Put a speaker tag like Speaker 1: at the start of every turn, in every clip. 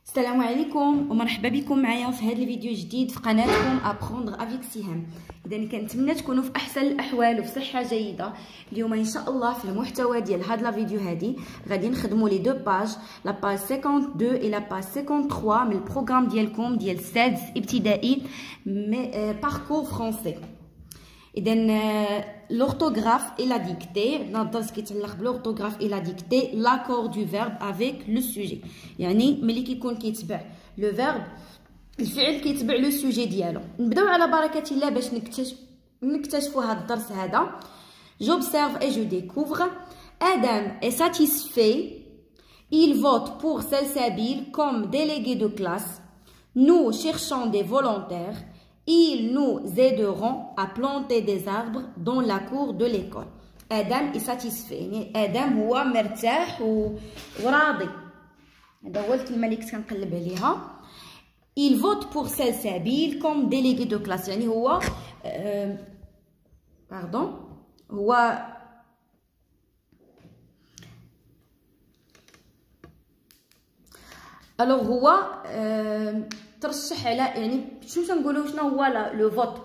Speaker 1: السلام عليكم ومرحبا بكم معايا في هذا الفيديو جديد في قناتكم ابروندر افيك سهام. اذا كنتمنى تكونوا في احسن الاحوال وفي صحه جيده. اليوم ان شاء الله في المحتوى ديال هاد لا فيديو هادي غادي نخدموا لي دو باج، لا باج 52 و لا باج 53 من البروغرام ديالكم ديال السادس ابتدائي باركور فرونسي. اذا l'orthographe et la dictée. عندنا الدرس كيتعلق بالorthographe et la dictée, l'accord du verbe avec le sujet. يعني ملي كيكون كيتبع لو فيرب الفعل كيتبع لو سوجي ديالو. نبداو على بركه الله باش نكتشفوا هذا الدرس هذا. J'observe et je découvre. Adam est satisfait. Il vote pour Salsabil comme délégué de classe. Nous cherchons des volontaires. Ils nous aideront à planter des arbres dans la cour de l'école. Adam est satisfait. يعني آدم هو مرتاح وراضي. هذا هو الكلمة اللي كنت كنقلب عليها. Il vote pour Salsabil comme délégué de classe. يعني هو هو هو ترشح على، يعني شنو تنقولوا شنو هو لو فوت.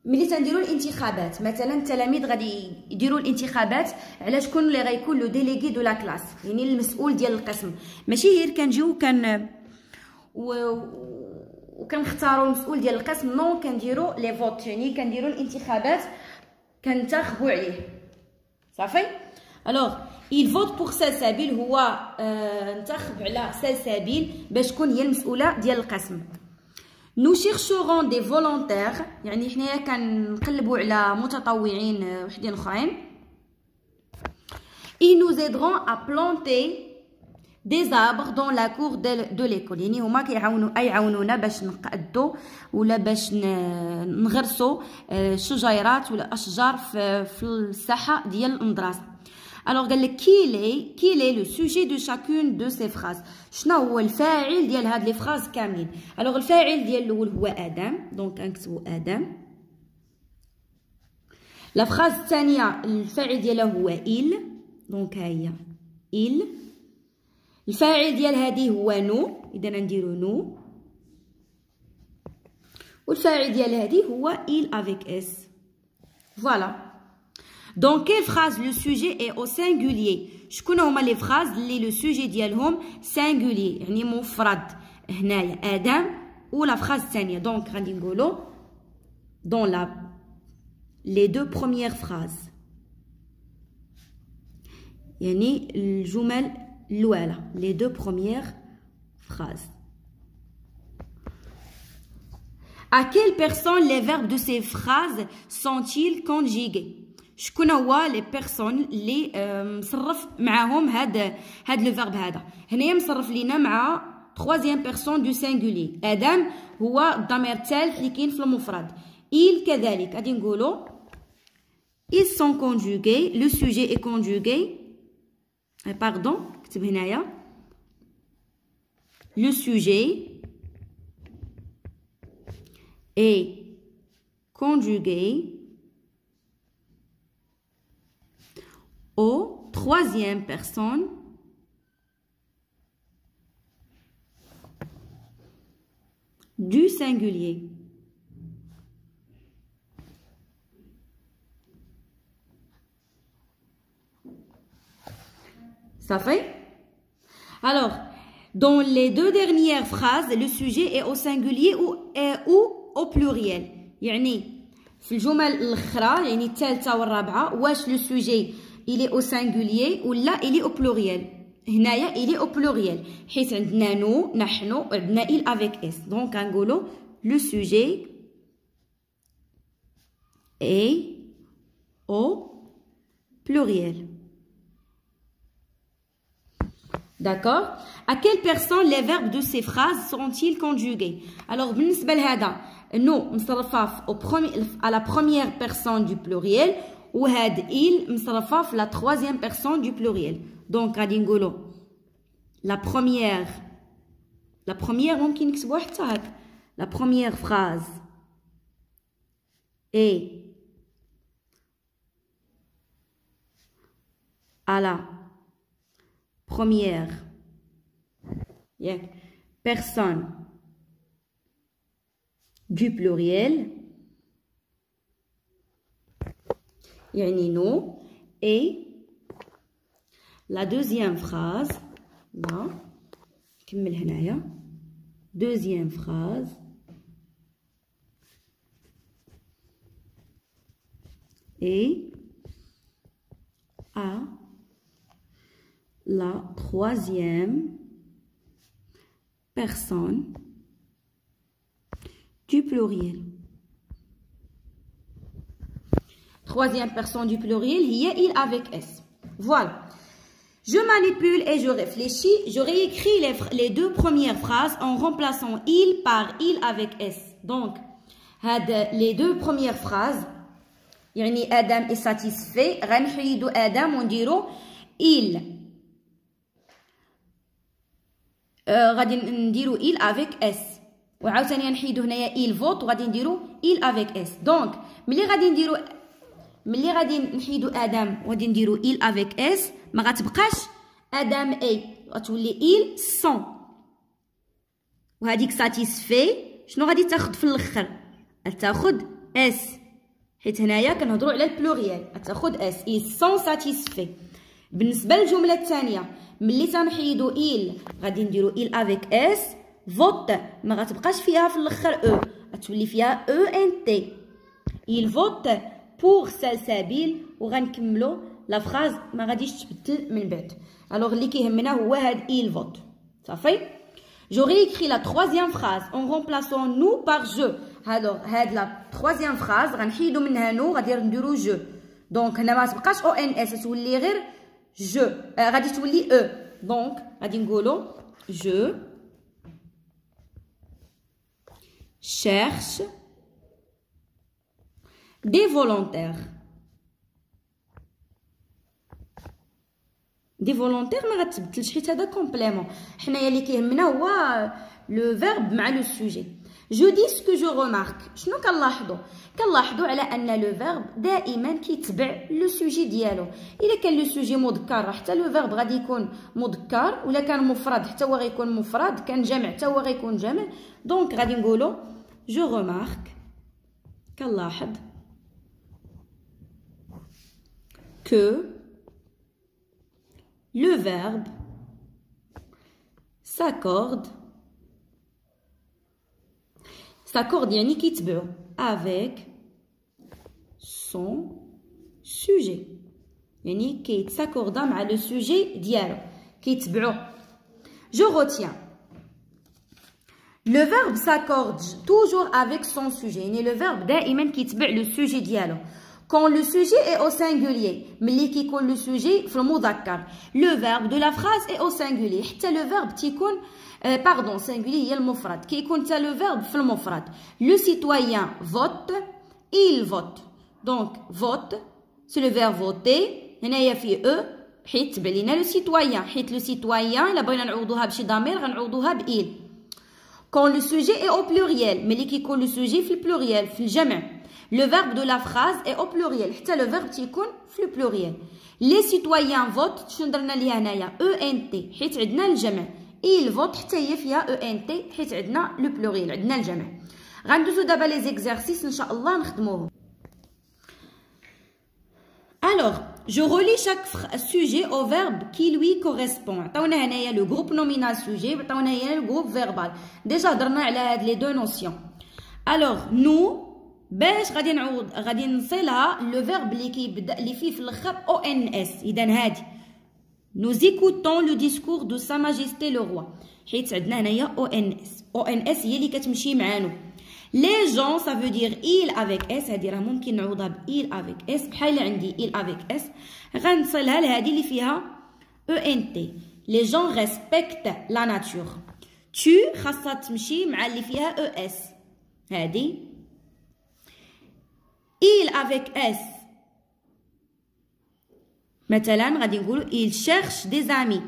Speaker 1: ملي تنديروا الانتخابات مثلا التلاميذ غادي يديروا الانتخابات على شكون اللي غيكون لو ديليغي دو لا كلاس، يعني المسؤول ديال القسم. ماشي غير كنجيو وكنختاروا المسؤول ديال القسم، نو كنديروا لي فوت، يعني كنديروا الانتخابات كنتخبوا عليه صافي. il vote pour Salsabil. هو انتخب على سلسبيل باش تكون هي المسؤوله ديال القسم. nous chercherons des volontaires، يعني حنايا كنقلبوا على متطوعين وحدين اخرين. ils nous aideront à planter des arbres dans la cour de l'école، يعني هما يعاونونا باش نقادو ولا باش نغرسوا شجيرات ولا اشجار في الساحه ديال المدرسه. Alors قال لك quel est le sujet de chacune de ces phrases. شنو هو الفاعل ديال هاد لي فراز كاملين. الفاعل ديال الاول هو ادم، دونك غنكتبوا ادم. لا فراز الثانيه الفاعل ديالها هو il، دونك ها هي il. الفاعل ديال هذه هو نو، اذا نديرو نو. والفاعل ديال هذه هو il avec s. Voilà. Dans quelle phrase le sujet est au singulier. شكون هما لي فراز اللي لو سوجي ديالهم singulier، يعني مفرد. هنايا ادم ولا فراز الثانيه، دونك غادي نقولوا dans les deux premières phrases، يعني الجمل الاولى les deux premières phrases. À quelle personne les verbes de ces phrases sont-ils conjugués. شكون هو لي بيرسون اللي مصرف معاهم هاد لو فيرب هذا. هنايا مصرف لينا مع troisième personne du singulier. ادم هو الضمير الثالث اللي كاين في المفرد. il كذلك غادي نقولوا ils sont conjugués. le sujet est conjugué. pardon كتب هنايا le sujet est conjugué au troisième personne du singulier. Ça fait? Alors, dans les deux dernières phrases, le sujet est au singulier ou au pluriel. يعني في الجمل الأخرى، يعني الثالثة والرابعة، واش لو سوجي il est au singulier ou là il est au pluriel. هنايا il est au pluriel حيث عندنا nous نحن وعندنا il avec s. donc غنقولوا le sujet est au pluriel. D'accord. À quelle personne les verbes de ces phrases seront-ils conjugués. بالنسبة لهذا nous مصرفة à la première personne du pluriel، وهاد il مصرفة في la troisième personne du pluriel. donc غادي نقولوا la première ممكن نكتبوها حتى هكا. la première phrase est à la première ياك personne du pluriel يعني nous et la deuxième phrase là نكمل هنايا deuxième phrase et à la troisième personne du pluriel. Troisième personne du pluriel, il y a il avec S. Voilà. Je manipule et je réfléchis. Je réécris les deux premières phrases en remplaçant il par il avec S. Donc, les deux premières phrases, يعني Adam est satisfait. غنحيدو Adam ونديرو il. غادي نديرو il avec S. وعاوتاني نحيدو هنايا il vote وغادي نديرو il avec S. دونك ملي غادي نحيدو ادم وغادي نديرو il avec S ما غتبقاش ادم اي غتولي il sans. وهذيك satisfait شنو غادي تاخد في الاخر؟ تاخد S حيت هنايا كنهضروا على البلوريال تاخد S il sans satisfait. بالنسبه للجمله الثانيه ملي تنحيدو il غادي نديرو il avec S vote ما غتبقاش فيها في الاخر او غتولي فيها او ان تي il vote pour سلسبيل وغنكملو لا فراز ما غاديش تبدل من بعد. الوغ اللي كيهمنا هو هاد il vote صافي. j'aurais écrit la troisième phrase en remplaçant nous par je. alors هاد لا troisième phrase غنحيدو منها nous غادي نديرو je. دونك هنا ما تبقاش او ان اس تولي غير je غادي تولي او. دونك غادي نقولو je cherche des volontaires. دي فولونتير ما غتبدلش حيت هذا كومبليمون. حنايا اللي كيهمنا هو لو فيرب مع لو سوجي. جو دي سكو جو ريمارك. شنو كنلاحظوا على ان لو فيرب دائما كيتبع لو سوجي ديالو. الا كان لو سوجي مذكر حتى لو فيرب غادي يكون مذكر، ولا كان مفرد حتى هو غيكون مفرد، كان جمع حتى هو غيكون جمع. دونك غادي نقولوا جو ريمارك كنلاحظ que le verbe s'accorde يعني كيتبعو avec son sujet يعني كيتساكوردا مع لو سوجي ديالو كيتبعو. je retiens le verbe s'accorde toujours avec son sujet يعني le verbe دائما كيتبع لو سوجي ديالو. quand le sujet est au singulier ملي كيكون le sujet في المذكر le verbe de la phrase est au singulier حتى le verbe تيكون pardon singulier هي المفرد كيكون حتى le verbe في المفرد. le citoyen vote il vote. donc vote c'est le verbe voter هنايا فيه او حيت تبع لينا le citoyen حيت le citoyen الا بغينا نعوضوها بشي ضمير غنعوضوها ب il. quand le sujet est au pluriel ملي كيكون le sujet في البلوريال في الجمع le verbe de la phrase est au pluriel حتى le verbe تيكون في البلوريال. les citoyens votent شنو درنا ليها هنايا او ان تي حيت عندنا الجمع il vote حتى هي فيها او ان تي حيت عندنا لو بلوريال عندنا الجمع. غندوزو دابا لي زيكزارسيس ان شاء الله نخدموهم. alors je relis chaque sujet au verbe qui lui correspond. عطاونا هنايا لو جروب نومينال سوجي وعطاونا هنا لو جروب فيربال. ديجا هضرنا على هاد لي دو نوسيون. alors nous باش غادي نصلها لو فيرب اللي كيبدا اللي فيه في الاخر او ان اس. اذا هادي nous écoutons le discours de sa majesté le roi حيت عندنا هنايا او ان اس. او ان اس هي اللي كتمشي معانو. les gens ça veut dire il avec s. هادي راه ممكن نعوضها ب il avec s بحال عندي il avec s غنصلها لهادي اللي فيها او ان تي. les gens respectent la nature. tu خاصها تمشي مع اللي فيها او اس هادي. il avec S مثلا غادي نقولوا il cherche des amis.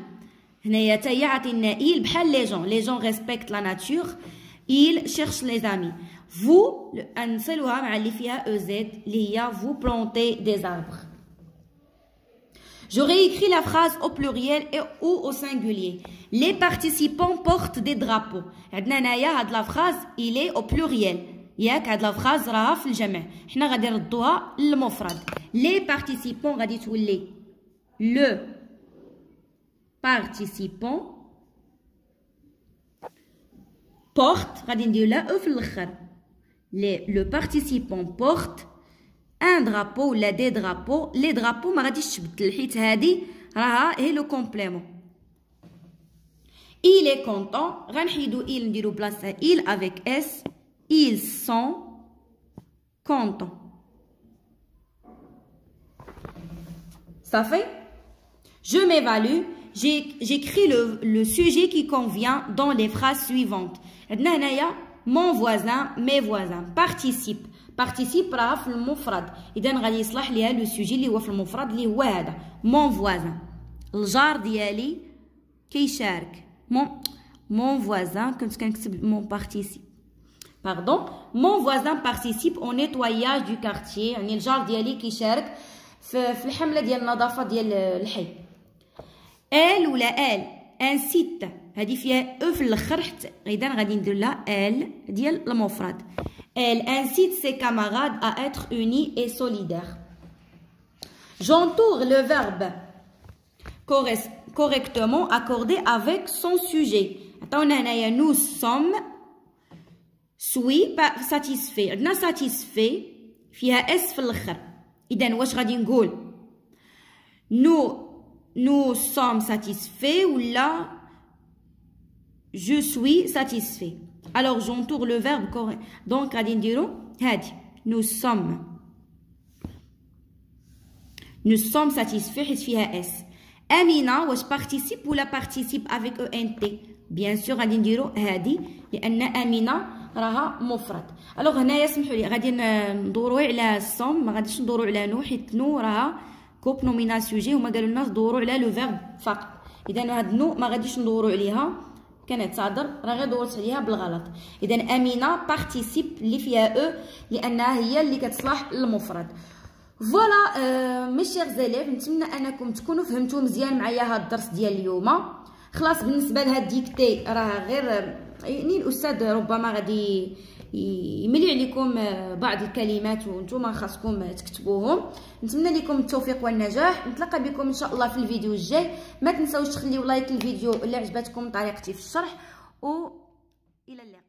Speaker 1: هنايا حتى هي عطينا il بحال les gens respectent la nature il cherche les amis. vous نصلوها مع اللي فيها EZ اللي هي vous plantez des arbres. Je réécris la phrase au pluriel et ou au singulier. Les participants portent des drapeaux. عندنا هنايا هاد la phrase il est au pluriel. ياك هاد la phrase راها في الجمع. حنا غادي نردوها للمفرد. Les participants غادي تولي le participant porte غادي ندير لها او في الاخر. Le participant porte un drapeau ولا des drapeaux. les drapeaux ما غاديش تبدل حيت هادي راها هي لو كومبليمون. il est content غنحيدو il نديرو بلاصه il avec s. ils sont contents. صافي. je m'évalue. j'écris le sujet qui convient dans les phrases suivantes. عندنا هنايا mon voisin mes voisins. participe راه في المفرد، اذا غادي يصلح ليها لو سوجي اللي هو في المفرد اللي هو هذا mon voisin. الجار ديالي كيشارك. mon voisin كنت كنكتب mon participe. pardon. mon voisin participe au nettoyage du quartier. يعني الجار ديالي كيشارك في الحمله ديال النظافه ديال الحي. elle ولا elle incite هذه فيها او في الاخر حتى اذا غادي ندير لها elle ديال المفرد. elle incite ses camarades à être unis et solidaires. j'entoure le verbe correctement accordé avec son sujet. عطاونا هنايا nous sommes suis satisfait. عندنا satisfait فيها اس في الاخر، اذا واش غادي نقول nous sommes satisfaits ولا je suis satisfait. alors j'entoure le verbe correct. donc غادي نديرو هادي nous sommes satisfaits حيت فيها اس. امينه واش participe ولا participe avec ent. bien sûr غادي نديرو هادي لان امينه راها مفرد. الوغ هنايا سمحوا لي غادي ندورو على الصوم، ما غاديش ندورو على نو حيت نو راها كوب نومينال سوجي وما قالوا لنا ندورو على لو فيرب فقط. اذا هاد نو ما غاديش ندورو عليها كانت تعذر راه غير دورت عليها بالغلط. اذا امينه بارتيسيب اللي فيها او لانها هي اللي كتصلح للمفرد. فوالا مي شيغ زيليف، نتمنى انكم تكونوا فهمتوا مزيان معايا هاد الدرس ديال اليوم. خلاص بالنسبه لهاد الديكتي راه غير يعني الاستاذ ربما غادي يملي عليكم بعض الكلمات وانتم خاصكم تكتبوهم. نتمنى لكم التوفيق والنجاح. نتلاقى بكم ان شاء الله في الفيديو الجاي. ما تنساوش تخليو لايك للفيديو اللي عجبتكم طريقتي في الشرح، والى اللقاء.